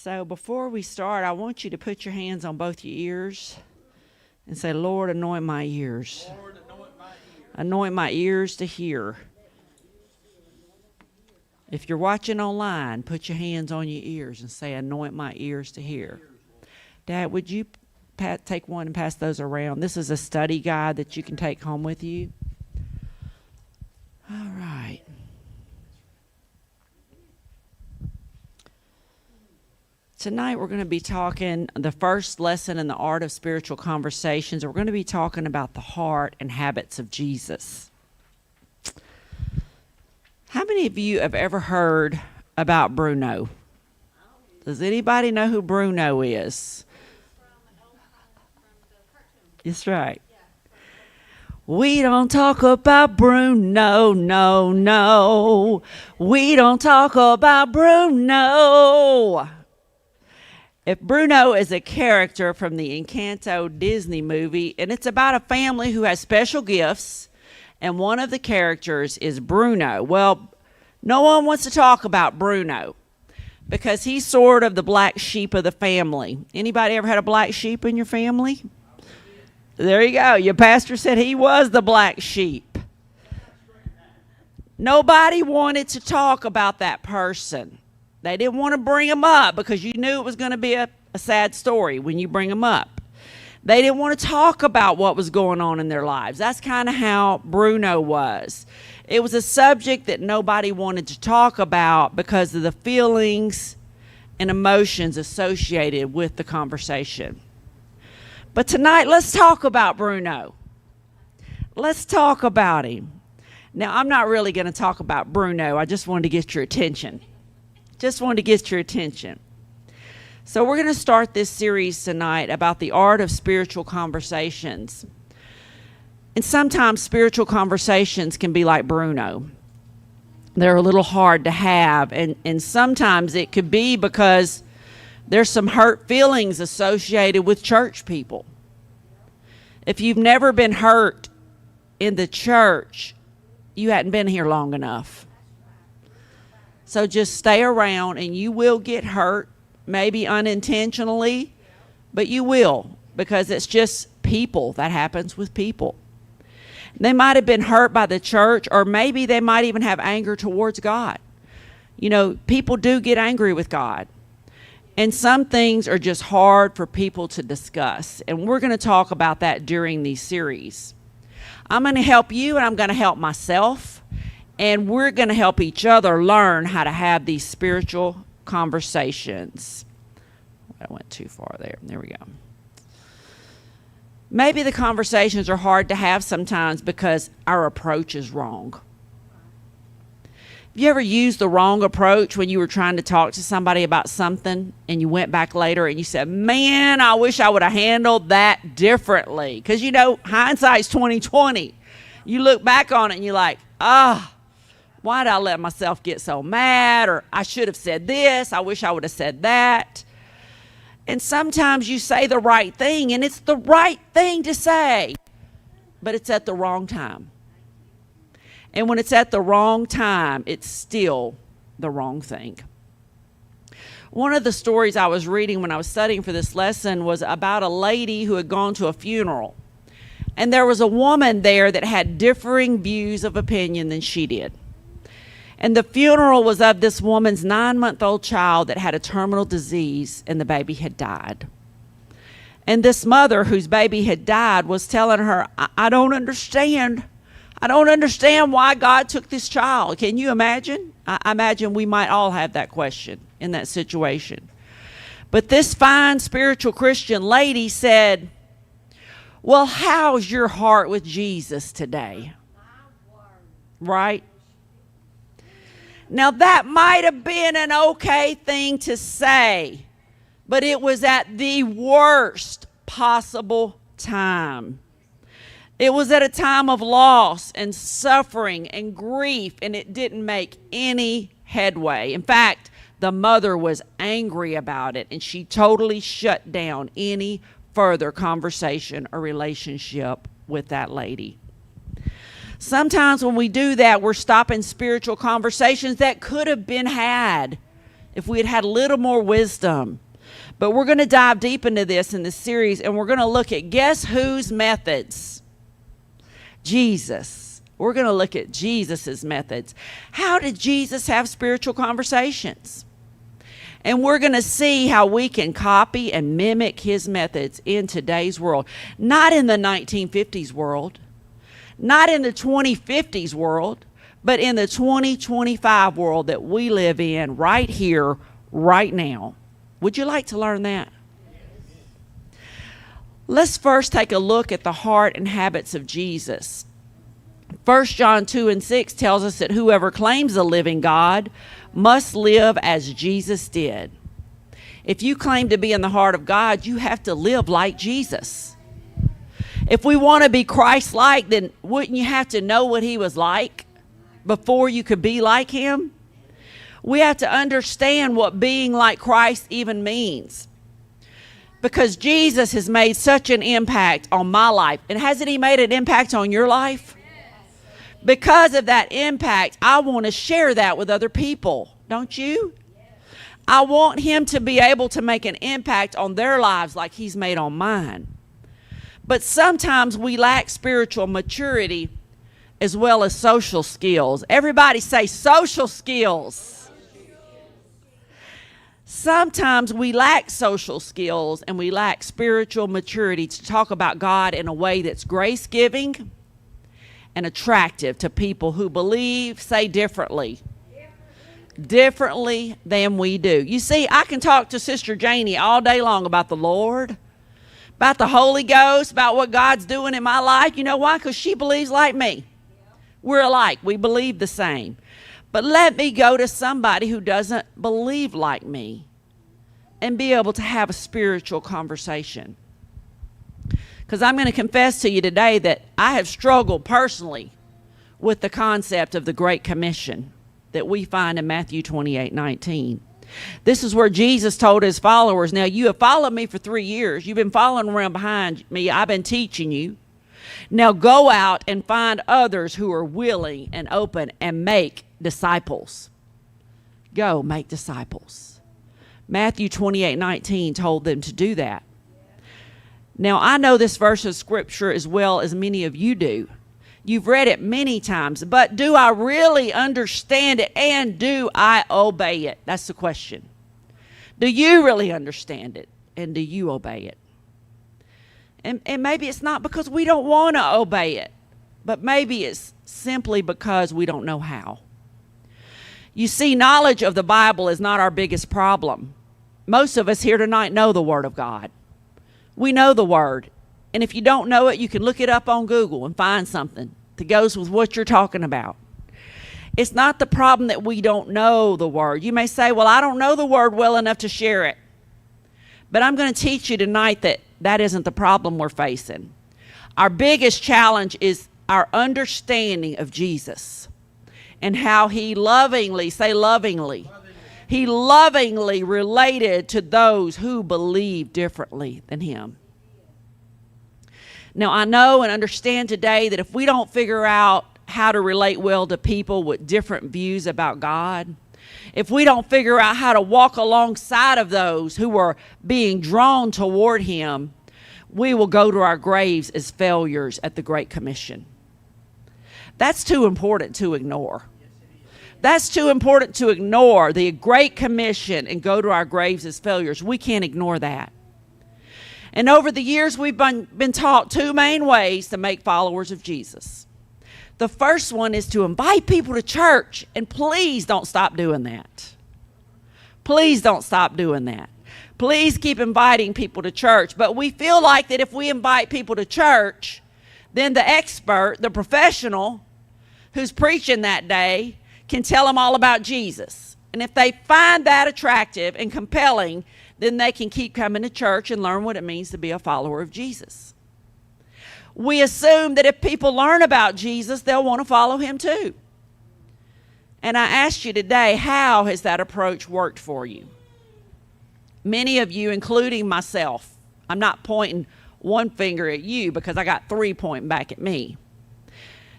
So before we start, I want you to put your hands on both your ears and say, Lord, anoint my ears. Lord, anoint my ears. Anoint my ears to hear. If you're watching online, put your hands on your ears and say, anoint my ears to hear. Dad, would you take one and pass those around? This is a study guide that you can take home with you. All right. Tonight we're going to be talking the first lesson in the art of spiritual conversations. We're going to be talking about the heart and habits of Jesus. How many of you have ever heard about Bruno? Does anybody know who Bruno is? That's right. We don't talk about Bruno, no. We don't talk about Bruno. If Bruno is a character from the Encanto Disney movie, and it's about a family who has special gifts, and one of the characters is Bruno. Well, no one wants to talk about Bruno because he's sort of the black sheep of the family. Anybody ever had a black sheep in your family? There you go. Your pastor said he was the black sheep. Nobody wanted to talk about that person. They didn't want to bring him up because you knew it was going to be a sad story when you bring him up. They didn't want to talk about what was going on in their lives. That's kind of how Bruno was. It was a subject that nobody wanted to talk about because of the feelings and emotions associated with the conversation. But tonight, let's talk about Bruno. Let's talk about him. Now, I'm not really going to talk about Bruno. I just wanted to get your attention. So we're going to start this series tonight about the art of spiritual conversations. And sometimes spiritual conversations can be like Bruno. They're a little hard to have. And sometimes it could be because there's some hurt feelings associated with church people. If you've never been hurt in the church, you hadn't been here long enough. So just stay around and you will get hurt, maybe unintentionally, but you will, because it's just people. That happens with people. They might have been hurt by the church, or maybe they might even have anger towards God. You know, people do get angry with God. And some things are just hard for people to discuss. And we're going to talk about that during these series. I'm going to help you and I'm going to help myself. And we're going to help each other learn how to have these spiritual conversations. I went too far there. There we go. Maybe the conversations are hard to have sometimes because our approach is wrong. Have you ever used the wrong approach when you were trying to talk to somebody about something and you went back later and you said, man, I wish I would have handled that differently? Because, you know, hindsight's 20/20. You look back on it and you're like, why did I let myself get so mad? Or I should have said this. I wish I would have said that. And sometimes you say the right thing, and it's the right thing to say, but it's at the wrong time. And when it's at the wrong time, it's still the wrong thing. One of the stories I was reading when I was studying for this lesson was about a lady who had gone to a funeral. And there was a woman there that had differing views of opinion than she did. And the funeral was of this woman's 9-month-old child that had a terminal disease, and the baby had died. And this mother whose baby had died was telling her, I don't understand. I don't understand why God took this child. Can you imagine? I imagine we might all have that question in that situation. But this fine spiritual Christian lady said, well, how's your heart with Jesus today? Right? Now, that might have been an okay thing to say, but it was at the worst possible time. It was at a time of loss and suffering and grief, and it didn't make any headway. In fact, the mother was angry about it, and she totally shut down any further conversation or relationship with that lady. Sometimes when we do that, we're stopping spiritual conversations that could have been had if we had had a little more wisdom. But we're going to dive deep into this in this series, and we're going to look at guess whose methods? Jesus. We're going to look at Jesus's methods. How did Jesus have spiritual conversations? And we're going to see how we can copy and mimic his methods in today's world. Not in the 1950s world, not in the 2050s world, but in the 2025 world that we live in right here, right now. Would you like to learn that? Let's first take a look at the heart and habits of Jesus. 1 John 2:6 tells us that whoever claims a living God must live as Jesus did. If you claim to be in the heart of God, you have to live like Jesus. If we want to be Christ-like, then wouldn't you have to know what he was like before you could be like him? We have to understand what being like Christ even means. Because Jesus has made such an impact on my life. And hasn't he made an impact on your life? Because of that impact, I want to share that with other people. Don't you? I want him to be able to make an impact on their lives like he's made on mine. But sometimes we lack spiritual maturity as well as social skills. Everybody say social skills. Sometimes we lack social skills and we lack spiritual maturity to talk about God in a way that's grace-giving and attractive to people who believe, say differently than we do. You see, I can talk to Sister Janie all day long about the Lord, about the Holy Ghost, about what God's doing in my life. You know why? Because she believes like me. We're alike. We believe the same. But let me go to somebody who doesn't believe like me and be able to have a spiritual conversation. Because I'm going to confess to you today that I have struggled personally with the concept of the Great Commission that we find in Matthew 28:19. This is where Jesus told his followers, now you have followed me for 3 years. You've been following around behind me. I've been teaching you. Now go out and find others who are willing and open and make disciples. Go make disciples. Matthew 28:19 told them to do that. Now, I know this verse of scripture as well as many of you do. You've read it many times, but do I really understand it and do I obey it? That's the question. Do you really understand it and do you obey it? And maybe it's not because we don't want to obey it, but maybe it's simply because we don't know how. You see, knowledge of the Bible is not our biggest problem. Most of us here tonight know the Word of God. We know the Word. And if you don't know it, you can look it up on Google and find something that goes with what you're talking about. It's not the problem that we don't know the Word. You may say, well, I don't know the Word well enough to share it. But I'm going to teach you tonight that that isn't the problem we're facing. Our biggest challenge is our understanding of Jesus and how he lovingly, say lovingly, he lovingly related to those who believe differently than him. Now, I know and understand today that if we don't figure out how to relate well to people with different views about God, if we don't figure out how to walk alongside of those who are being drawn toward him, we will go to our graves as failures at the Great Commission. That's too important to ignore. That's too important to ignore, the Great Commission, and go to our graves as failures. We can't ignore that. And over the years, we've been taught two main ways to make followers of Jesus. The first one is to invite people to church, and please don't stop doing that. Please don't stop doing that. Please keep inviting people to church. But we feel like that if we invite people to church, then the expert, the professional who's preaching that day can tell them all about Jesus. And if they find that attractive and compelling, then they can keep coming to church and learn what it means to be a follower of Jesus. We assume that if people learn about Jesus, they'll want to follow him too. And I asked you today, how has that approach worked for you? Many of you, including myself, I'm not pointing one finger at you because I got three pointing back at me.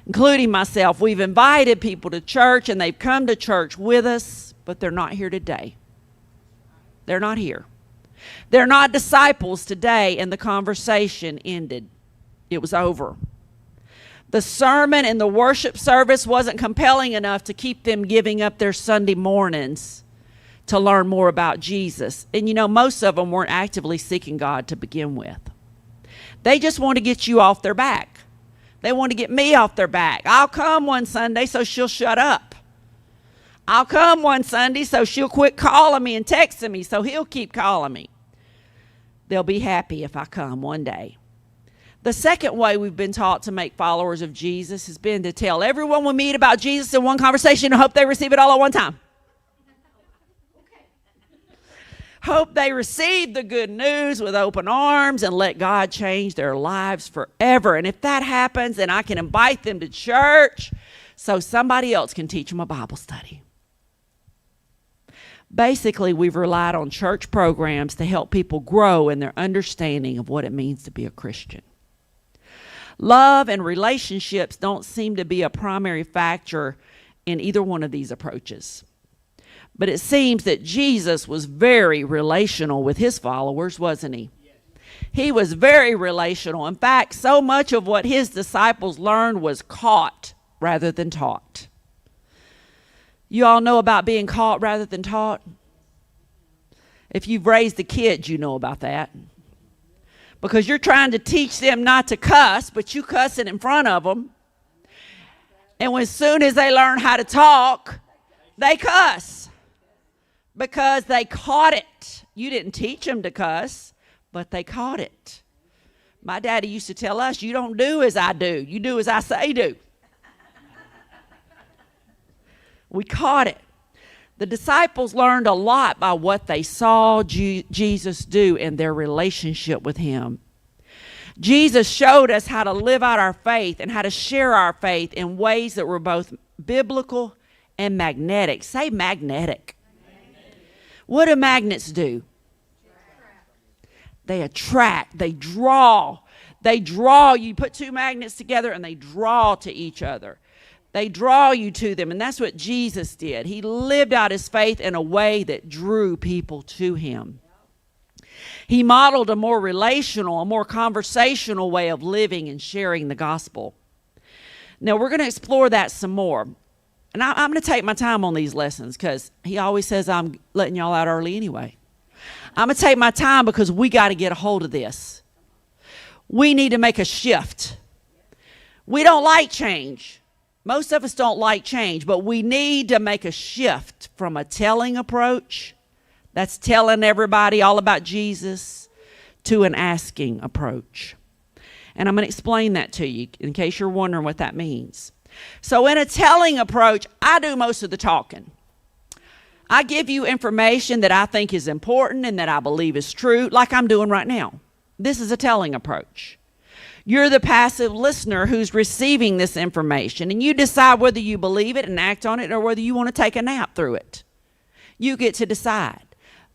Including myself, we've invited people to church and they've come to church with us, but they're not here today. They're not here. They're not disciples today, and the conversation ended. It was over. The sermon and the worship service wasn't compelling enough to keep them giving up their Sunday mornings to learn more about Jesus. And you know, most of them weren't actively seeking God to begin with. They just want to get you off their back. They want to get me off their back. I'll come one Sunday so she'll shut up. I'll come one Sunday so she'll quit calling me and texting me so he'll keep calling me. They'll be happy if I come one day. The second way we've been taught to make followers of Jesus has been to tell everyone we meet about Jesus in one conversation and hope they receive it all at one time. Hope they receive the good news with open arms and let God change their lives forever. And if that happens, then I can invite them to church so somebody else can teach them a Bible study. Basically, we've relied on church programs to help people grow in their understanding of what it means to be a Christian. Love and relationships don't seem to be a primary factor in either one of these approaches. But it seems that Jesus was very relational with his followers, wasn't he? He was very relational. In fact, so much of what his disciples learned was caught rather than taught. You all know about being caught rather than taught? If you've raised the kids, you know about that. Because you're trying to teach them not to cuss, but you cussing in front of them. And as soon as they learn how to talk, they cuss. Because they caught it. You didn't teach them to cuss, but they caught it. My daddy used to tell us, you don't do as I do. You do as I say do. We caught it. The disciples learned a lot by what they saw Jesus do in their relationship with him. Jesus showed us how to live out our faith and how to share our faith in ways that were both biblical and magnetic. Say magnetic. What do magnets do? They attract, they draw. They draw. You put two magnets together and they draw to each other. They draw you to them, and that's what Jesus did. He lived out his faith in a way that drew people to him. He modeled a more relational, a more conversational way of living and sharing the gospel. Now, we're going to explore that some more. And I'm going to take my time on these lessons because he always says I'm letting y'all out early anyway. I'm going to take my time because we got to get a hold of this. We need to make a shift. We don't like change. Most of us don't like change, but we need to make a shift from a telling approach, that's telling everybody all about Jesus, to an asking approach. And I'm going to explain that to you in case you're wondering what that means. So in a telling approach, I do most of the talking. I give you information that I think is important and that I believe is true, like I'm doing right now. This is a telling approach. You're the passive listener who's receiving this information, and you decide whether you believe it and act on it or whether you want to take a nap through it. You get to decide.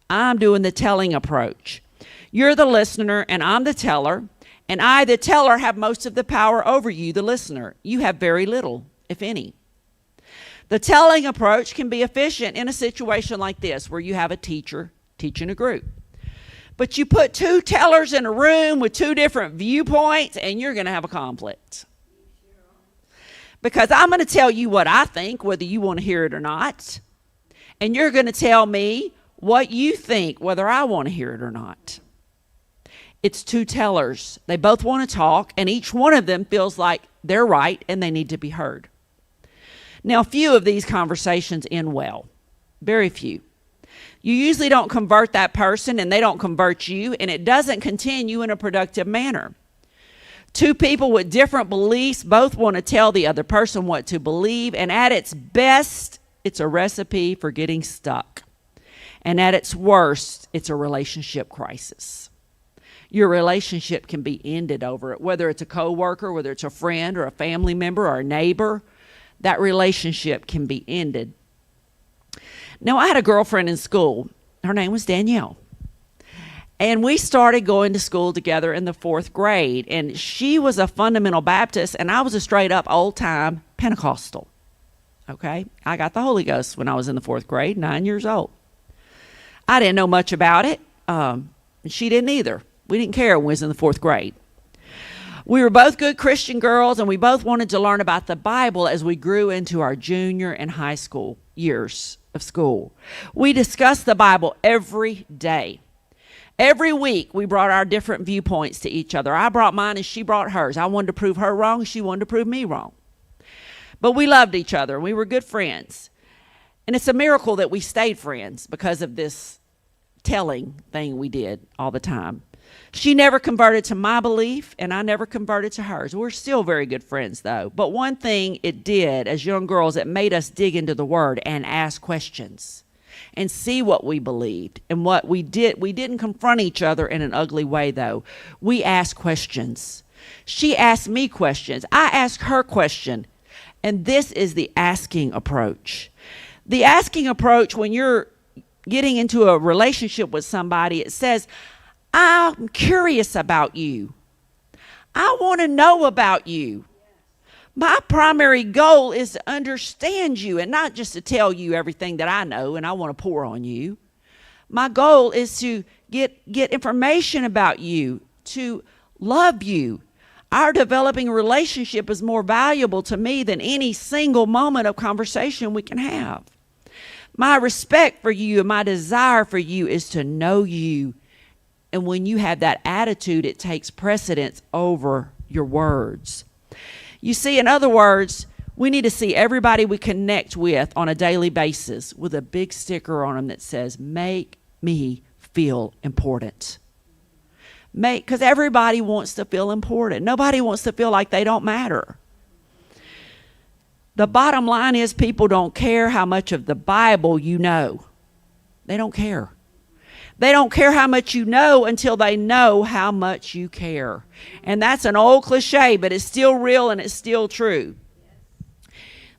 I'm doing the telling approach. You're the listener, and I'm the teller, and I, the teller, have most of the power over you, the listener. You have very little, if any. The telling approach can be efficient in a situation like this, where you have a teacher teaching a group. But you put two tellers in a room with two different viewpoints, and you're going to have a conflict. Because I'm going to tell you what I think, whether you want to hear it or not. And you're going to tell me what you think, whether I want to hear it or not. It's two tellers. They both want to talk, and each one of them feels like they're right and they need to be heard. Now, few of these conversations end well. Very few. You usually don't convert that person and they don't convert you, and it doesn't continue in a productive manner. Two people with different beliefs both want to tell the other person what to believe, and at its best, it's a recipe for getting stuck. And at its worst, it's a relationship crisis. Your relationship can be ended over it, whether it's a coworker, whether it's a friend or a family member or a neighbor. That relationship can be ended. Now, I had a girlfriend in school. Her name was Danielle. And we started going to school together in the 4th grade. And she was a fundamental Baptist, and I was a straight-up old-time Pentecostal. Okay? I got the Holy Ghost when I was in the 4th grade, 9 years old. I didn't know much about it. And she didn't either. We didn't care when we was in the 4th grade. We were both good Christian girls, and we both wanted to learn about the Bible as we grew into our junior and high school years of school. We discussed the Bible every day. Every week, we brought our different viewpoints to each other. I brought mine and she brought hers. I wanted to prove her wrong. She wanted to prove me wrong. But we loved each other. We were good friends. And it's a miracle that we stayed friends because of this telling thing we did all the time. She never converted to my belief, and I never converted to hers. We're still very good friends, though. But one thing it did as young girls, it made us dig into the Word and ask questions and see what we believed and what we did. We didn't confront each other in an ugly way, though. We asked questions. She asked me questions. I asked her question. And this is the asking approach. The asking approach, when you're getting into a relationship with somebody, it says, I'm curious about you. I want to know about you. My primary goal is to understand you and not just to tell you everything that I know and I want to pour on you. My goal is to get information about you, to love you. Our developing relationship is more valuable to me than any single moment of conversation we can have. My respect for you and my desire for you is to know you. And when you have that attitude, it takes precedence over your words. You see, in other words, we need to see everybody we connect with on a daily basis with a big sticker on them that says, make me feel important. Because everybody wants to feel important. Nobody wants to feel like they don't matter. The bottom line is people don't care how much of the Bible you know. They don't care. They don't care how much you know until they know how much you care. And that's an old cliche, but it's still real and it's still true.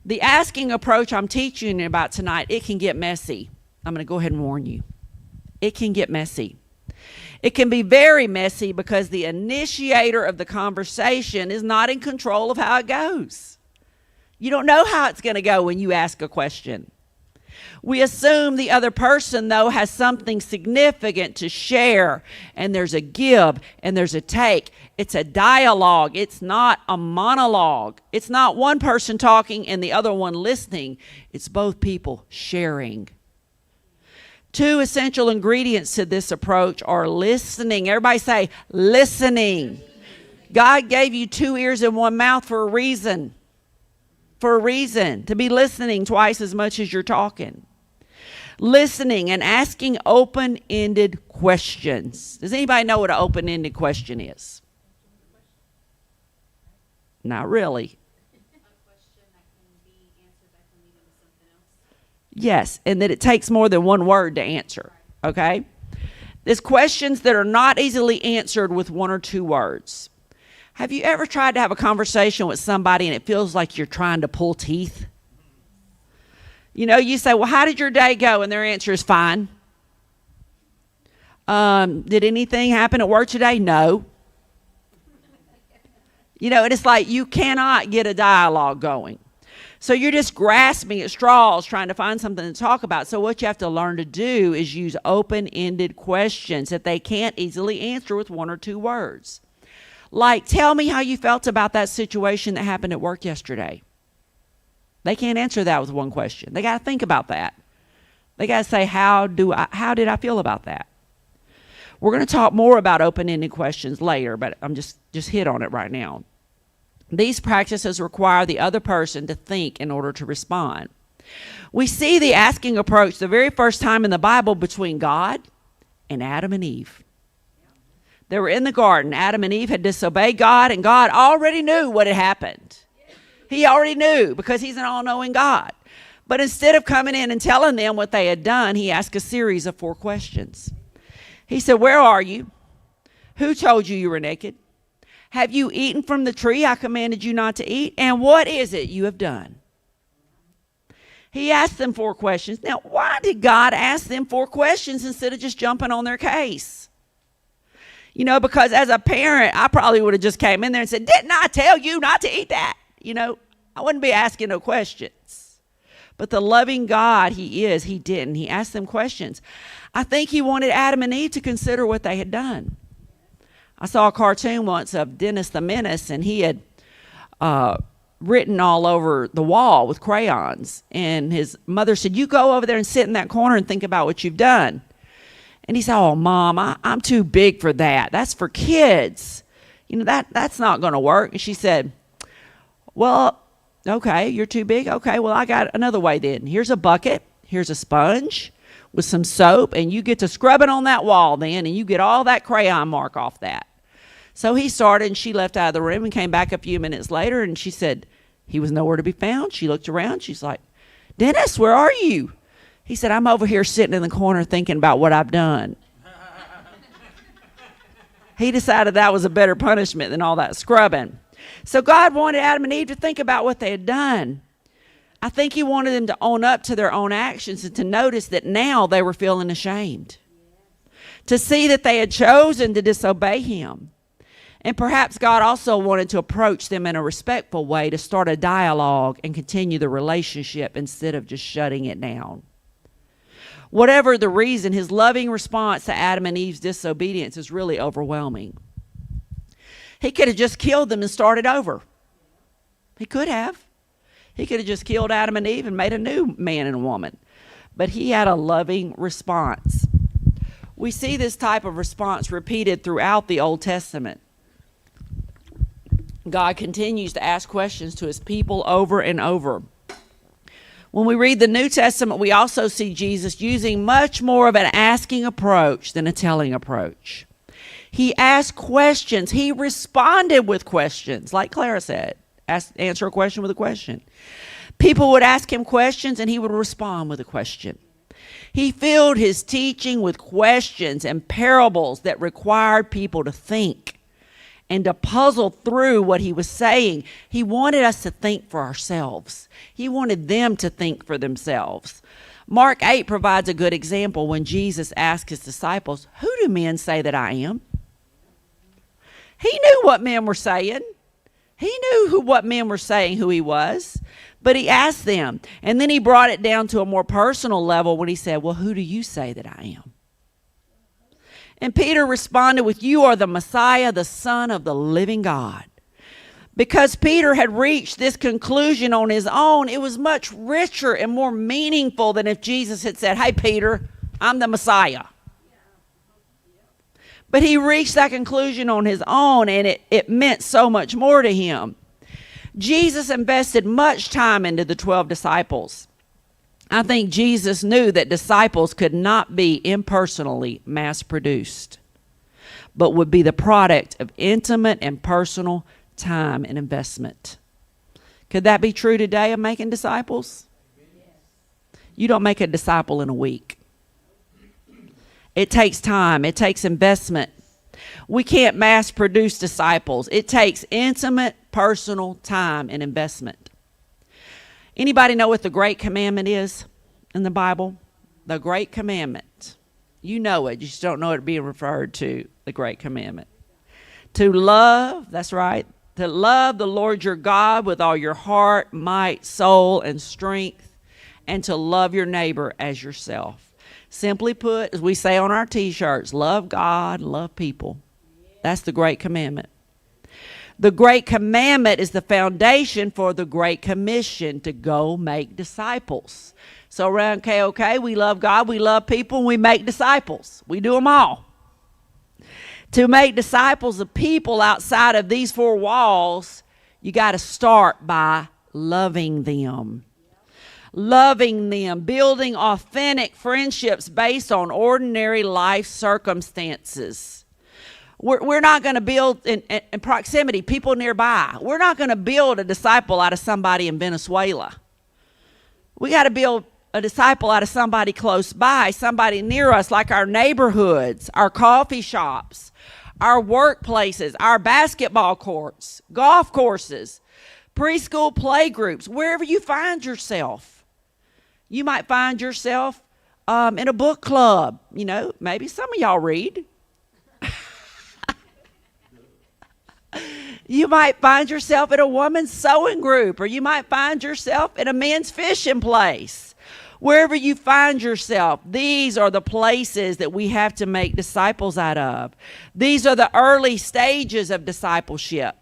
The asking approach I'm teaching you about tonight, it can get messy. I'm going to go ahead and warn you. It can get messy. It can be very messy because the initiator of the conversation is not in control of how it goes. You don't know how it's going to go when you ask a question. We assume the other person, though, has something significant to share, and there's a give and there's a take. It's a dialogue. It's not a monologue. It's not one person talking and the other one listening. It's both people sharing. 2 essential ingredients to this approach are listening. Everybody say, listening. God gave you 2 ears and 1 mouth for a reason. For a reason, to be listening twice as much as you're talking. Listening and asking open-ended questions. Does anybody know what an open-ended question is? Not really. A question that can be answered that can lead into something else. Yes, and that it takes more than one word to answer, okay? There's questions that are not easily answered with 1 or 2 words. Have you ever tried to have a conversation with somebody and it feels like you're trying to pull teeth? You know, you say, well, how did your day go? And their answer is fine. Did anything happen at work today? No. You know, and it's like you cannot get a dialogue going. So you're just grasping at straws trying to find something to talk about. So what you have to learn to do is use open-ended questions that they can't easily answer with 1 or 2 words. Like, tell me how you felt about that situation that happened at work yesterday. They can't answer that with 1 question. They got to think about that. They got to say, how did I feel about that? We're going to talk more about open-ended questions later, but I'm just hit on it right now. These practices require the other person to think in order to respond. We see the asking approach the very first time in the Bible between God and Adam and Eve. They were in the garden. Adam and Eve had disobeyed God, and God already knew what had happened. He already knew because he's an all-knowing God. But instead of coming in and telling them what they had done, he asked a series of 4 questions. He said, where are you? Who told you you were naked? Have you eaten from the tree I commanded you not to eat? And what is it you have done? He asked them 4 questions. Now, why did God ask them 4 questions instead of just jumping on their case? You know, because as a parent, I probably would have just came in there and said, didn't I tell you not to eat that? You know, I wouldn't be asking no questions. But the loving God he is, he didn't. He asked them questions. I think he wanted Adam and Eve to consider what they had done. I saw a cartoon once of Dennis the Menace, and he had written all over the wall with crayons. And his mother said, you go over there and sit in that corner and think about what you've done. And he said, oh, Mom, I'm too big for that. That's for kids. That's not going to work. And she said, well, okay, you're too big. Okay, well, I got another way then. Here's a bucket. Here's a sponge with some soap, and you get to scrub it on that wall then, and you get all that crayon mark off that. So he started, and she left out of the room and came back a few minutes later, and she said he was nowhere to be found. She looked around. She's like, Dennis, where are you? He said, I'm over here sitting in the corner thinking about what I've done. He decided that was a better punishment than all that scrubbing. So God wanted Adam and Eve to think about what they had done. I think he wanted them to own up to their own actions and to notice that now they were feeling ashamed. To see that they had chosen to disobey him. And perhaps God also wanted to approach them in a respectful way to start a dialogue and continue the relationship instead of just shutting it down. Whatever the reason, his loving response to Adam and Eve's disobedience is really overwhelming. He could have just killed them and started over. He could have. He could have just killed Adam and Eve and made a new man and woman. But he had a loving response. We see this type of response repeated throughout the Old Testament. God continues to ask questions to his people over and over. When we read the New Testament, we also see Jesus using much more of an asking approach than a telling approach. He asked questions. He responded with questions, like Clara said. Answer a question with a question. People would ask him questions, and he would respond with a question. He filled his teaching with questions and parables that required people to think and to puzzle through what he was saying. He wanted us to think for ourselves. He wanted them to think for themselves. Mark 8 provides a good example when Jesus asked his disciples, who do men say that I am? He knew what men were saying. He knew what men were saying who he was. But he asked them. And then he brought it down to a more personal level when he said, well, who do you say that I am? And Peter responded with, you are the Messiah, the Son of the living God. Because Peter had reached this conclusion on his own, it was much richer and more meaningful than if Jesus had said, hey, Peter, I'm the Messiah. But he reached that conclusion on his own, and it meant so much more to him. Jesus invested much time into the 12 disciples. I think Jesus knew that disciples could not be impersonally mass-produced, but would be the product of intimate and personal time and investment. Could that be true today of making disciples? You don't make a disciple in a week. It takes time. It takes investment. We can't mass-produce disciples. It takes intimate, personal time and investment. Anybody know what the Great Commandment is in the Bible? The Great Commandment. You know it. You just don't know it being referred to, the Great Commandment. To love, that's right, to love the Lord your God with all your heart, might, soul, and strength, and to love your neighbor as yourself. Simply put, as we say on our t-shirts, love God, love people. That's the Great Commandment. The Great Commandment is the foundation for the Great Commission to go make disciples. So around KOK, we love God, we love people, and we make disciples. We do them all. To make disciples of people outside of these four walls, you got to start by loving them. Loving them, building authentic friendships based on ordinary life circumstances. We're not going to build in proximity, people nearby. We're not going to build a disciple out of somebody in Venezuela. We got to build a disciple out of somebody close by, somebody near us, like our neighborhoods, our coffee shops, our workplaces, our basketball courts, golf courses, preschool play groups, wherever you find yourself. You might find yourself in a book club. You know, maybe some of y'all read. You might find yourself at a woman's sewing group, or you might find yourself at a men's fishing place. Wherever you find yourself, these are the places that we have to make disciples out of. These are the early stages of discipleship.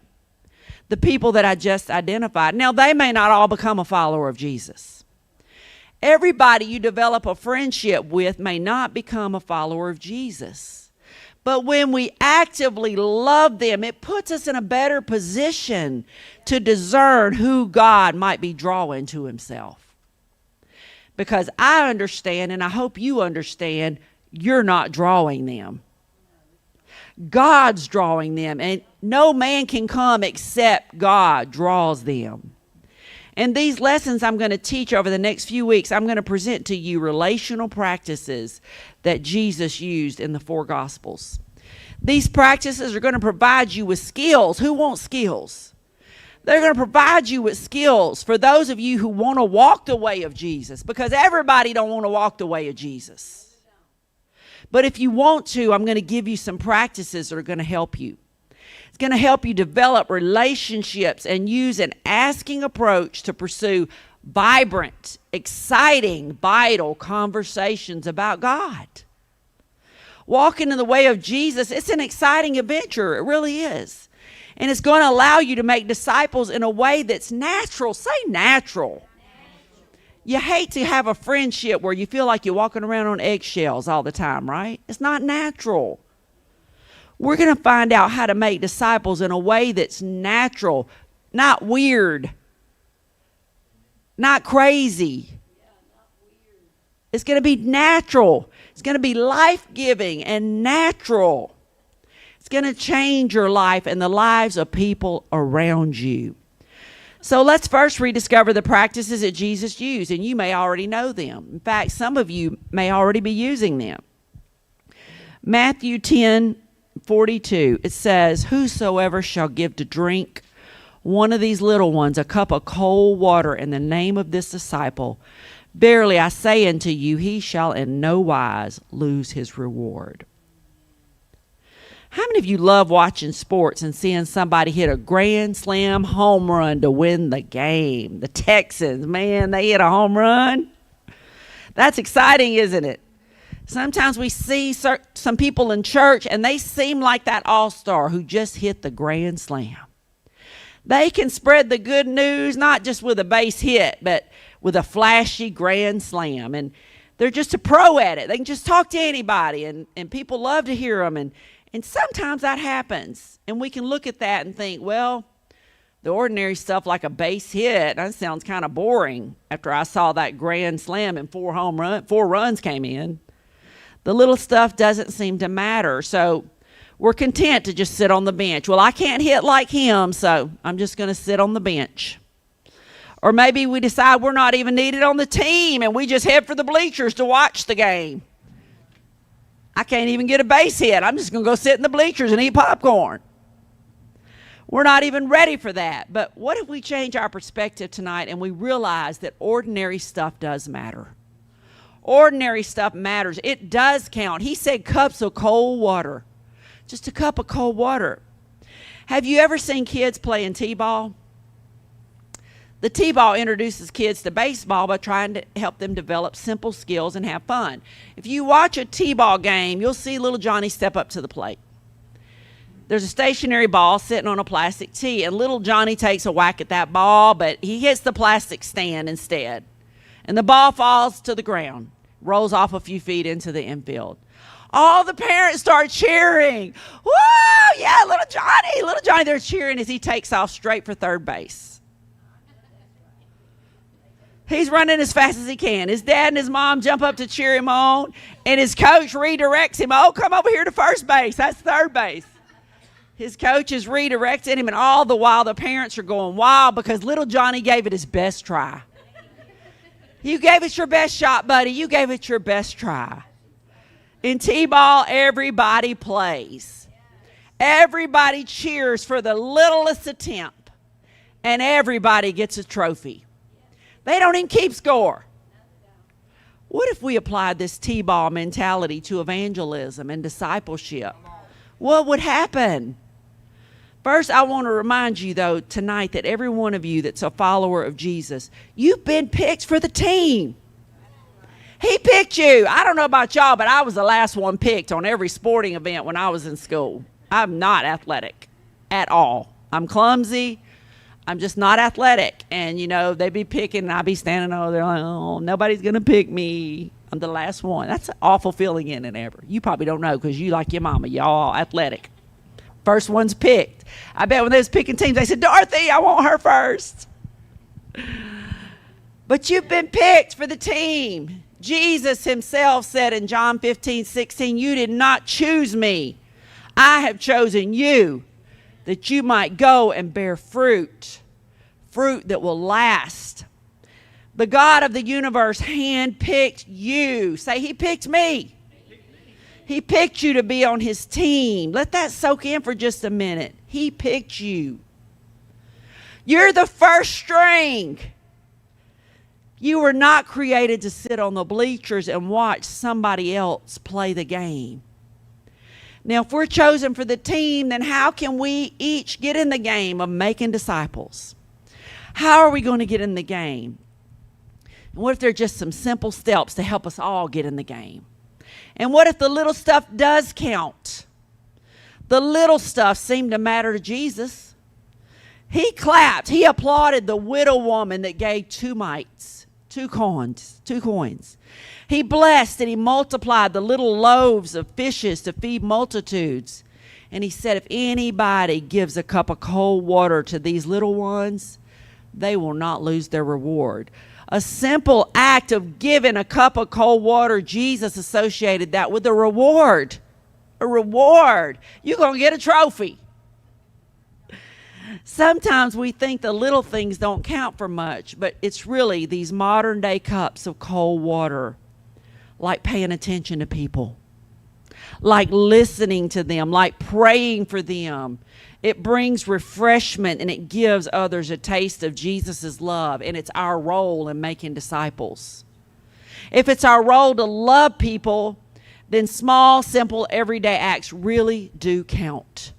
The people that I just identified. Now, they may not all become a follower of Jesus. Everybody you develop a friendship with may not become a follower of Jesus. But when we actively love them, it puts us in a better position to discern who God might be drawing to himself. Because I understand, and I hope you understand, you're not drawing them. God's drawing them, and no man can come except God draws them. And these lessons I'm going to teach over the next few weeks, I'm going to present to you relational practices that Jesus used in the 4 Gospels. These practices are going to provide you with skills. Who wants skills? They're going to provide you with skills for those of you who want to walk the way of Jesus, because everybody don't want to walk the way of Jesus. But if you want to, I'm going to give you some practices that are going to help you. It's going to help you develop relationships and use an asking approach to pursue vibrant, exciting, vital conversations about God. Walking in the way of Jesus, it's an exciting adventure. It really is. And it's going to allow you to make disciples in a way that's natural. Say natural. You hate to have a friendship where you feel like you're walking around on eggshells all the time, right? It's not natural. We're going to find out how to make disciples in a way that's natural, not weird, not crazy. It's going to be natural. It's going to be life-giving and natural. It's going to change your life and the lives of people around you. So let's first rediscover the practices that Jesus used, and you may already know them. In fact, some of you may already be using them. Matthew 10:42, it says, "Whosoever shall give to drink one of these little ones a cup of cold water in the name of this disciple, verily I say unto you, he shall in no wise lose his reward." How many of you love watching sports and seeing somebody hit a grand slam home run to win the game? The Texans, man, they hit a home run. That's exciting, isn't it? Sometimes we see some people in church and they seem like that all-star who just hit the grand slam. They can spread the good news not just with a base hit, but with a flashy grand slam. And they're just a pro at it. They can just talk to anybody, and people love to hear them. And sometimes that happens. And we can look at that and think, well, the ordinary stuff like a base hit, that sounds kind of boring after I saw that grand slam and 4 runs came in. The little stuff doesn't seem to matter. So we're content to just sit on the bench. Well, I can't hit like him, so I'm just going to sit on the bench. Or maybe we decide we're not even needed on the team and we just head for the bleachers to watch the game. I can't even get a base hit. I'm just going to go sit in the bleachers and eat popcorn. We're not even ready for that. But what if we change our perspective tonight and we realize that ordinary stuff does matter? Ordinary stuff matters. It does count. He said cups of cold water. Just a cup of cold water. Have you ever seen kids playing t-ball? The t-ball introduces kids to baseball by trying to help them develop simple skills and have fun. If you watch a t-ball game, you'll see little Johnny step up to the plate. There's a stationary ball sitting on a plastic tee, and little Johnny takes a whack at that ball, but he hits the plastic stand instead. And the ball falls to the ground, rolls off a few feet into the infield. All the parents start cheering. Woo! Yeah, little Johnny. They're cheering as he takes off straight for third base. He's running as fast as he can. His dad and his mom jump up to cheer him on, and his coach redirects him. Oh, come over here to first base. That's third base. His coach is redirecting him, and all the while the parents are going wild because little Johnny gave it his best try. You gave it your best shot, buddy. You gave it your best try. In t-ball, everybody plays. Everybody cheers for the littlest attempt, and everybody gets a trophy. They don't even keep score. What if we applied this t-ball mentality to evangelism and discipleship? What would happen? First, I want to remind you, though, tonight that every one of you that's a follower of Jesus, you've been picked for the team. He picked you. I don't know about y'all, but I was the last one picked on every sporting event when I was in school. I'm not athletic at all. I'm clumsy. I'm just not athletic. And, they'd be picking, and I'd be standing over there like, oh, nobody's going to pick me. I'm the last one. That's an awful feeling in and ever. You probably don't know because you like your mama. Y'all athletic. First one's picked. I bet when they was picking teams, they said, Dorothy, I want her first. But you've been picked for the team. Jesus himself said in John 15:16, you did not choose me. I have chosen you that you might go and bear fruit that will last. The God of the universe handpicked you. Say, he picked me. He picked you to be on his team. Let that soak in for just a minute. He picked you. You're the first string. You were not created to sit on the bleachers and watch somebody else play the game. Now, if we're chosen for the team, then how can we each get in the game of making disciples? How are we going to get in the game? And what if there are just some simple steps to help us all get in the game? And what if the little stuff does count? The little stuff seemed to matter to Jesus. He clapped. He applauded the widow woman that gave 2 mites, 2 coins. He blessed and he multiplied the little loaves of fishes to feed multitudes. And he said, if anybody gives a cup of cold water to these little ones, they will not lose their reward. A simple act of giving a cup of cold water, Jesus associated that with a reward. A reward. You're going to get a trophy. Sometimes we think the little things don't count for much, but it's really these modern day cups of cold water, like paying attention to people, like listening to them, like praying for them. It brings refreshment and it gives others a taste of Jesus' love, and it's our role in making disciples. If it's our role to love people, then small, simple, everyday acts really do count.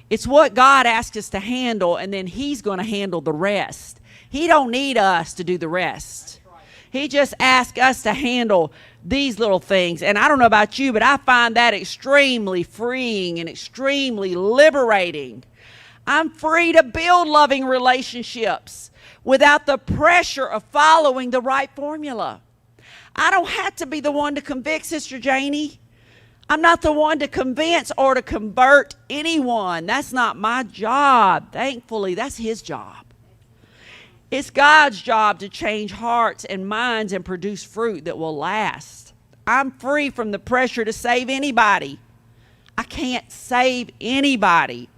It's what God asks us to handle, and then he's going to handle the rest. He don't need us to do the rest. He just asks us to handle these little things. And I don't know about you, but I find that extremely freeing and extremely liberating. I'm free to build loving relationships without the pressure of following the right formula. I don't have to be the one to convict Sister Janie. I'm not the one to convince or to convert anyone. That's not my job. Thankfully, that's his job. It's God's job to change hearts and minds and produce fruit that will last. I'm free from the pressure to save anybody. I can't save anybody.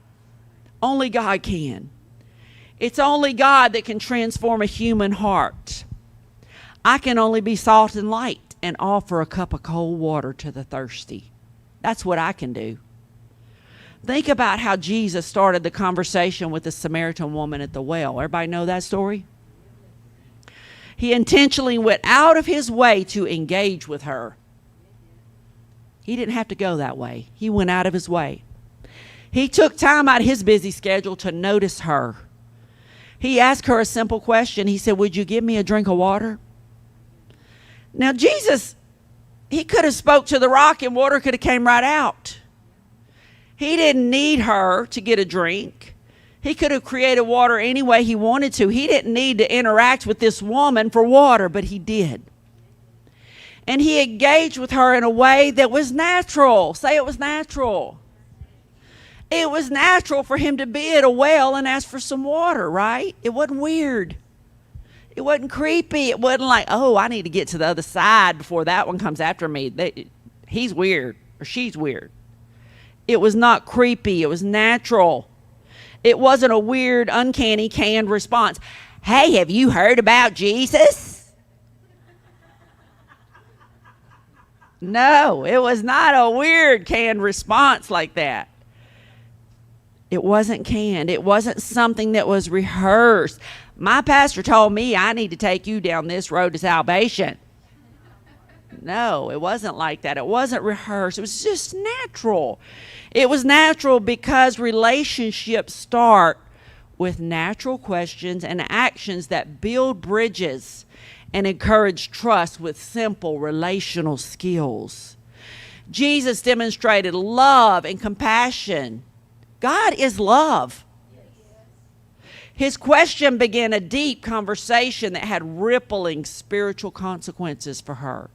Only God can. It's only God that can transform a human heart. I can only be salt and light and offer a cup of cold water to the thirsty. That's what I can do. Think about how Jesus started the conversation with the Samaritan woman at the well. Everybody know that story? He intentionally went out of his way to engage with her. He didn't have to go that way. He went out of his way. He took time out of his busy schedule to notice her. He asked her a simple question. He said, would you give me a drink of water? Now, Jesus, he could have spoke to the rock and water could have came right out. He didn't need her to get a drink. He could have created water any way he wanted to. He didn't need to interact with this woman for water, but he did. And he engaged with her in a way that was natural. Say it was natural. It was natural for him to be at a well and ask for some water, right? It wasn't weird. It wasn't creepy. It wasn't like, oh, I need to get to the other side before that one comes after me. He's weird or she's weird. It was not creepy. It was natural. It wasn't a weird, uncanny, canned response. Hey, have you heard about Jesus? No, it was not a weird, canned response like that. It wasn't canned. It wasn't something that was rehearsed. My pastor told me I need to take you down this road to salvation. No, it wasn't like that. It wasn't rehearsed. It was just natural. It was natural because relationships start with natural questions and actions that build bridges and encourage trust with simple relational skills. Jesus demonstrated love and compassion. God is love. His question began a deep conversation that had rippling spiritual consequences for her.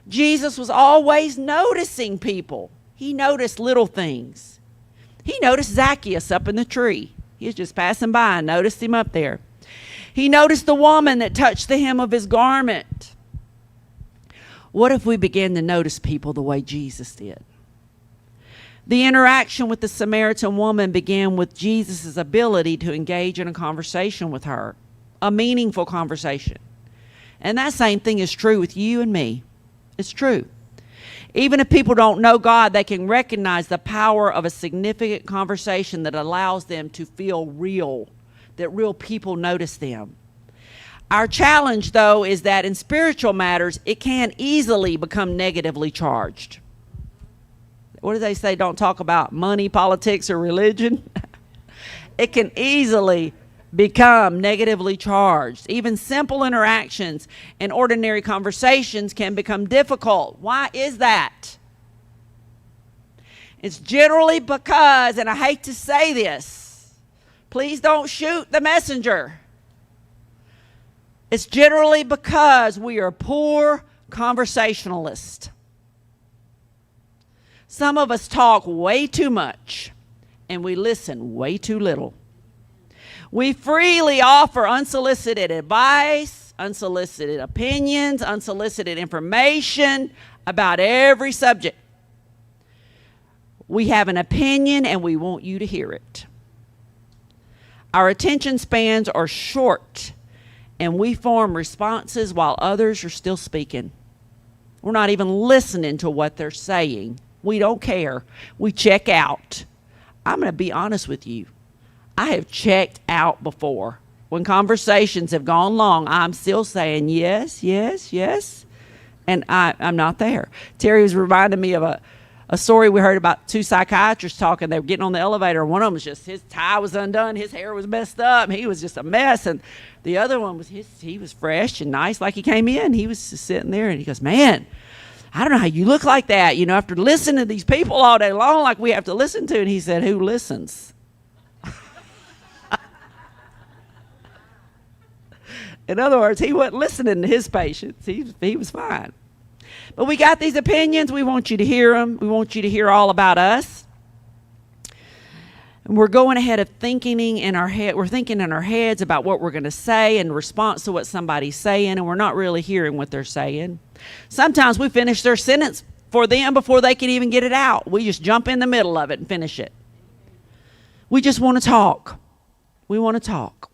Jesus was always noticing people. He noticed little things. He noticed Zacchaeus up in the tree. He was just passing by and noticed him up there. He noticed the woman that touched the hem of his garment. What if we began to notice people the way Jesus did? The interaction with the Samaritan woman began with Jesus' ability to engage in a conversation with her, a meaningful conversation. And that same thing is true with you and me. It's true. Even if people don't know God, they can recognize the power of a significant conversation that allows them to feel real, that real people notice them. Our challenge, though, is that in spiritual matters, it can easily become negatively charged. What do they say? Don't talk about money, politics, or religion. It can easily become negatively charged. Even simple interactions and ordinary conversations can become difficult. Why is that? It's generally because, and I hate to say this, please don't shoot the messenger. It's generally because we are poor conversationalists. Some of us talk way too much and we listen way too little. We freely offer unsolicited advice, unsolicited opinions, unsolicited information about every subject. We have an opinion and we want you to hear it. Our attention spans are short and we form responses while others are still speaking. We're not even listening to what they're saying. We don't care. We check out. I'm going to be honest with you. I have checked out before. When conversations have gone long, I'm still saying yes, yes, yes. And I'm not there. Terry was reminding me of a story we heard about two psychiatrists talking. They were getting on the elevator. One of them was just, his tie was undone. His hair was messed up. He was just a mess. And the other one was, he was fresh and nice like he came in. He was just sitting there and he goes, man, I don't know how you look like that, after listening to these people all day long like we have to listen to. And he said, who listens? In other words, he wasn't listening to his patients. He was fine. But we got these opinions. We want you to hear them. We want you to hear all about us. And we're going ahead of thinking in our head. We're thinking in our heads about what we're going to say in response to what somebody's saying, and we're not really hearing what they're saying. Sometimes we finish their sentence for them before they can even get it out. We just jump in the middle of it and finish it. We just want to talk. We want to talk.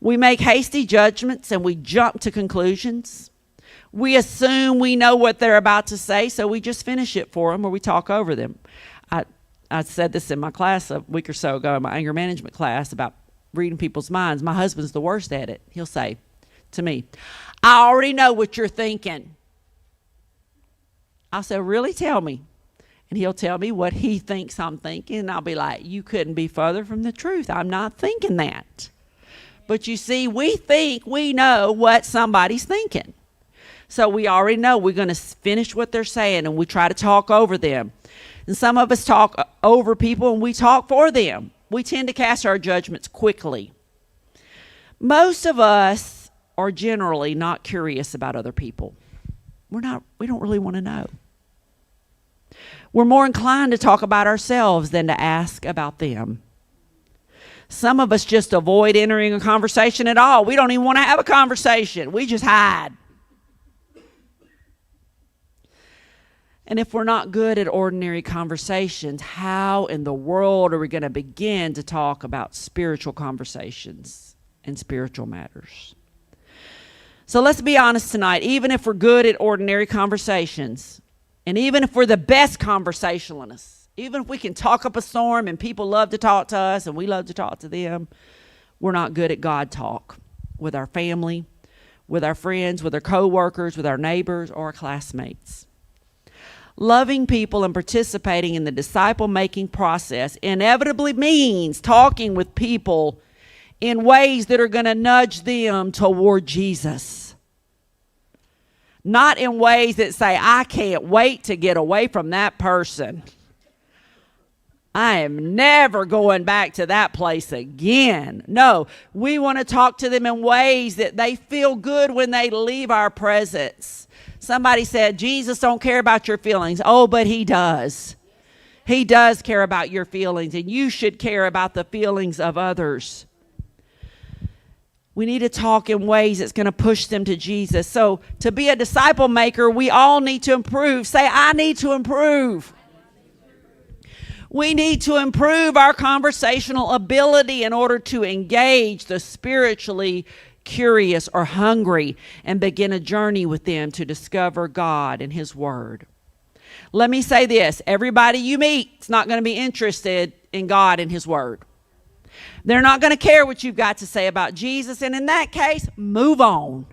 We make hasty judgments and we jump to conclusions. We assume we know what they're about to say, so we just finish it for them or we talk over them. I said this in my class a week or so ago, in my anger management class, about reading people's minds. My husband's the worst at it. He'll say to me, I already know what you're thinking. I'll say, really? Tell me. And he'll tell me what he thinks I'm thinking, and I'll be like, you couldn't be further from the truth. I'm not thinking that. But you see, we think we know what somebody's thinking. So we already know we're going to finish what they're saying, and we try to talk over them. And some of us talk over people, and we talk for them. We tend to cast our judgments quickly. Most of us are generally not curious about other people. We don't really want to know. We're more inclined to talk about ourselves than to ask about them. Some of us just avoid entering a conversation at all. We don't even want to have a conversation. We just hide. And if we're not good at ordinary conversations, how in the world are we going to begin to talk about spiritual conversations and spiritual matters? So let's be honest tonight. Even if we're good at ordinary conversations, and even if we're the best conversationalists, even if we can talk up a storm and people love to talk to us and we love to talk to them, we're not good at God talk with our family, with our friends, with our co-workers, with our neighbors, or our classmates. Loving people and participating in the disciple-making process inevitably means talking with people in ways that are going to nudge them toward Jesus. Not in ways that say, I can't wait to get away from that person. I am never going back to that place again. No, we want to talk to them in ways that they feel good when they leave our presence. Somebody said, Jesus don't care about your feelings. Oh, but he does. He does care about your feelings, and you should care about the feelings of others. We need to talk in ways that's going to push them to Jesus. So to be a disciple maker, we all need to improve. Say, I need to improve. We need to improve our conversational ability in order to engage the spiritually curious or hungry and begin a journey with them to discover God and his word. Let me say this. Everybody you meet is not going to be interested in God and his word. They're not going to care what you've got to say about Jesus. And in that case, move on.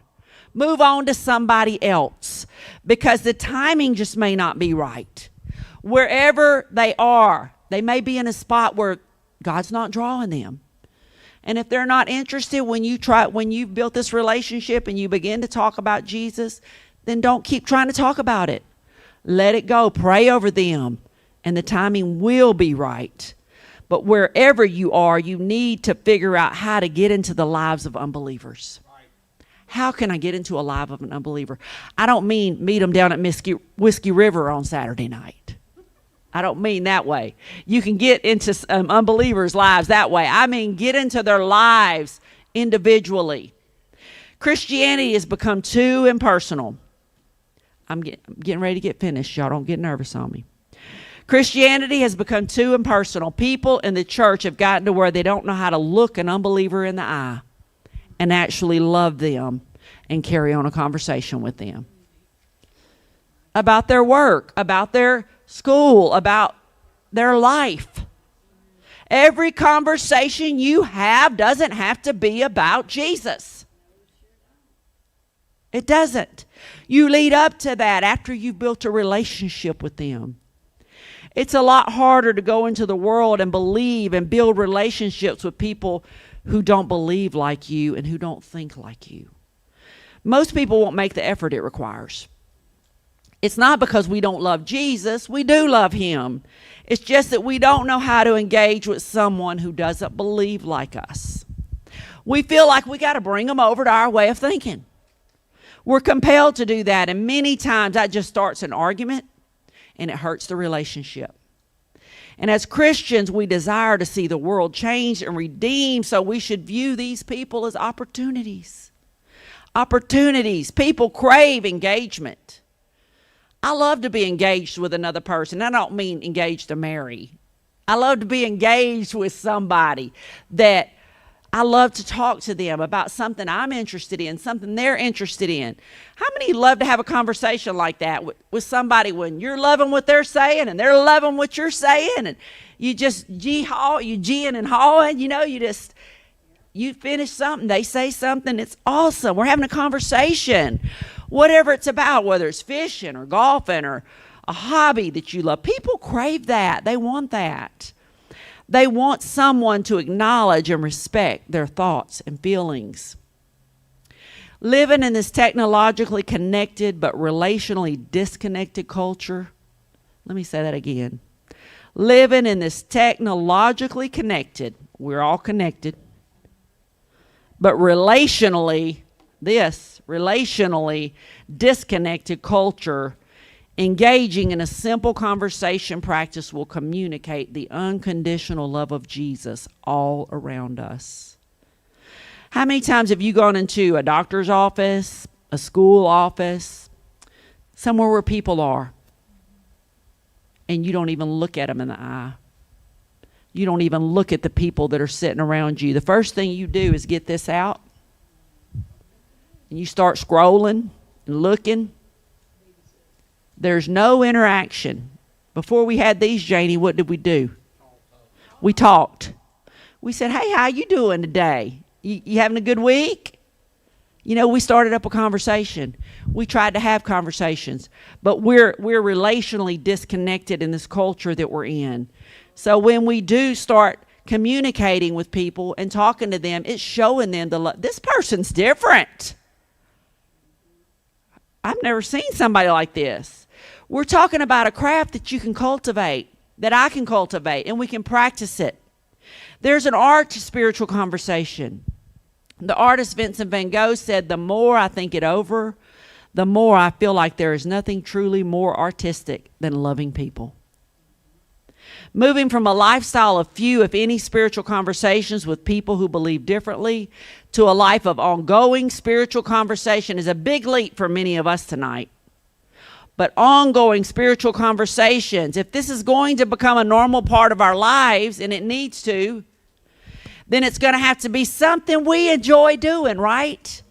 Move on to somebody else, because the timing just may not be right. Wherever they are, they may be in a spot where God's not drawing them. And if they're not interested when you've built this relationship and you begin to talk about Jesus, then don't keep trying to talk about it. Let it go. Pray over them, and the timing will be right. But wherever you are, you need to figure out how to get into the lives of unbelievers. How can I get into a life of an unbeliever? I don't mean meet them down at Whiskey River on Saturday night. I don't mean that way. You can get into unbelievers' lives that way. I mean get into their lives individually. Christianity has become too impersonal. I'm getting ready to get finished. Y'all don't get nervous on me. Christianity has become too impersonal. People in the church have gotten to where they don't know how to look an unbeliever in the eye and actually love them and carry on a conversation with them about their work, about their school, about their life. Every conversation you have doesn't have to be about Jesus. It doesn't. You lead up to that after you've built a relationship with them. It's a lot harder to go into the world and believe and build relationships with people who don't believe like you and who don't think like you. Most people won't make the effort it requires. It's not because we don't love Jesus. We do love him. It's just that we don't know how to engage with someone who doesn't believe like us. We feel like we got to bring them over to our way of thinking. We're compelled to do that, and many times that just starts an argument, and it hurts the relationship. And as Christians, we desire to see the world changed and redeemed, so we should view these people as opportunities. Opportunities. People crave engagement. I love to be engaged with another person. I don't mean engaged to marry. I love to be engaged with somebody that I love to talk to them about something I'm interested in, something they're interested in. How many love to have a conversation like that with somebody when you're loving what they're saying and they're loving what you're saying, and you just G-ing and hawing, you finish something, they say something, it's awesome. We're having a conversation. Whatever it's about, whether it's fishing or golfing or a hobby that you love. People crave that. They want that. They want someone to acknowledge and respect their thoughts and feelings. Living in this technologically connected but relationally disconnected culture. Let me say that again. Living in this technologically connected, we're all connected, but relationally disconnected culture, engaging in a simple conversation practice will communicate the unconditional love of Jesus all around us. How many times have you gone into a doctor's office, a school office, somewhere where people are, and you don't even look at them in the eye? You don't even look at the people that are sitting around you. The first thing you do is get this out, and you start scrolling and looking. There's no interaction. Before we had these, Janie, what did we do? We talked. We said, hey, how you doing today? You having a good week? We started up a conversation. We tried to have conversations, but we're relationally disconnected in this culture that we're in. So when we do start communicating with people and talking to them, it's showing them this person's different. I've never seen somebody like this. We're talking about a craft that you can cultivate, that I can cultivate, and we can practice it. There's an art to spiritual conversation. The artist Vincent van Gogh said, the more I think it over, the more I feel like there is nothing truly more artistic than loving people. Moving from a lifestyle of few, if any, spiritual conversations with people who believe differently to a life of ongoing spiritual conversation is a big leap for many of us tonight. But ongoing spiritual conversations, if this is going to become a normal part of our lives, and it needs to, then it's going to have to be something we enjoy doing, right?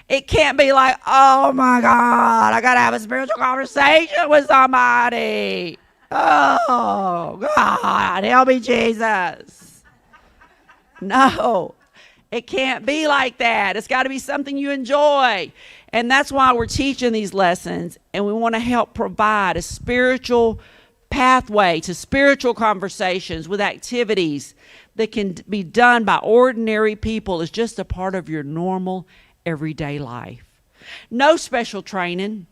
It can't be like, oh my God, I got to have a spiritual conversation with somebody. Oh God, help me, Jesus. No, it can't be like that. It's got to be something you enjoy. And that's why we're teaching these lessons, and we want to help provide a spiritual pathway to spiritual conversations with activities that can be done by ordinary people as just a part of your normal everyday life. No special training,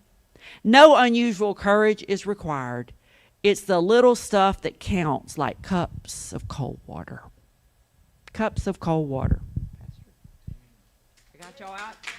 no unusual courage is required. It's the little stuff that counts, like cups of cold water. Cups of cold water. I got y'all out.